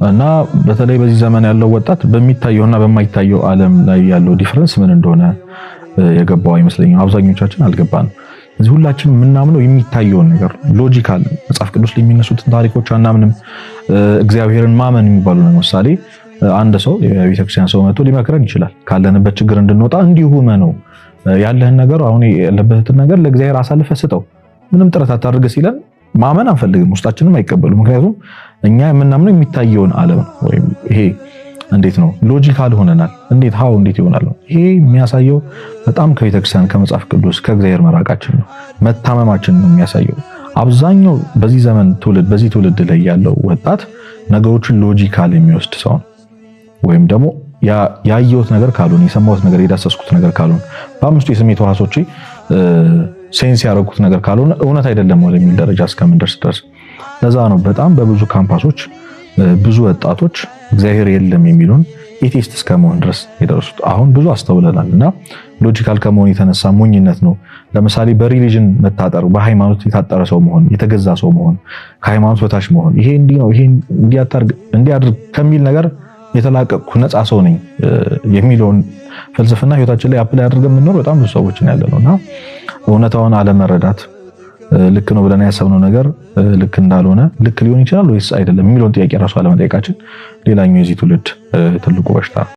እና በተለይ በዚህ ዘመን ያለው ወጣት በሚታየውና በማይታየው ዓለም ላይ ያለው ዲፈረንስ ምን እንደሆነ የገባው አይመስለኝም። አብዛኞቻችን አልገባንም። እዚህ ሁላችንም የምናምነው የሚታየውን ነገር ሎጂካል መጽሐፍ ቅዱስ ላይ የሚነሱትን ታሪኮች አናምንም። እግዚአብሔርን ማመን የሚባሉ ነው። ለምሳሌ አንድ ሰው የቤተክርስቲያን ሰው መጥቶ ሊመክረን ይችላል። ካለንበት ችግር እንድንወጣ እንዲሁ ነው ያለህን ነገር አሁን ያለበትን ነገር ለእግዚአብሔር አሳልፈህ ስጠው፣ ምንም ጥረት አታድርግ ሲለን ማመን አንፈልግም፣ ውስጣችንም አይቀበሉ። ምክንያቱም እኛ የምናምነው የሚታየውን ዓለም ነው። ወይም ይሄ እንዴት ነው ሎጂካል ሆነናል። እንዴት ይሆናል? ይሄ የሚያሳየው በጣም ከቤተክርስቲያን ከመጽሐፍ ቅዱስ ከእግዚአብሔር መራቃችን ነው፣ መታመማችን ነው የሚያሳየው። አብዛኛው በዚህ ትውልድ ላይ ያለው ወጣት ነገሮችን ሎጂካል የሚወስድ ሰው ነው። ወይም ደግሞ ያየሁት ነገር ካልሆነ የሰማሁት ነገር የዳሰስኩት ነገር ካልሆነ በአምስቱ የስሜት ሕዋሶቼ ሴንስ ያደረኩት ነገር ካልሆነ እውነት አይደለም ወደሚል ደረጃ እስከምንደርስ ድረስ። ለዛ ነው በጣም በብዙ ካምፓሶች ብዙ ወጣቶች እግዚአብሔር የለም የሚሉን ኤቲስት እስከመሆን ድረስ የደረሱት። አሁን ብዙ አስተውለናል እና ሎጂካል ከመሆን የተነሳ ሞኝነት ነው። ለምሳሌ በሪሊጅን መታጠር፣ በሃይማኖት የታጠረ ሰው መሆን፣ የተገዛ ሰው መሆን፣ ከሃይማኖት በታች መሆን፣ ይሄ እንዲህ ነው ይሄ እንዲያድርግ ከሚል ነገር የተላቀቅኩ ነፃ ሰው ነኝ የሚለውን ፍልስፍና ህይወታችን ላይ አፕላይ አድርገን የምንኖር በጣም ብዙ ሰዎች ያለነውና እውነታውን አለመረዳት ልክ ነው ብለን ያሰብነው ነገር ልክ እንዳልሆነ ልክ ሊሆን ይችላል ወይስ አይደለም የሚለውን ጥያቄ ራሱ አለመጠየቃችን ሌላኛው የዚህ ትውልድ ትልቁ በሽታ ነው።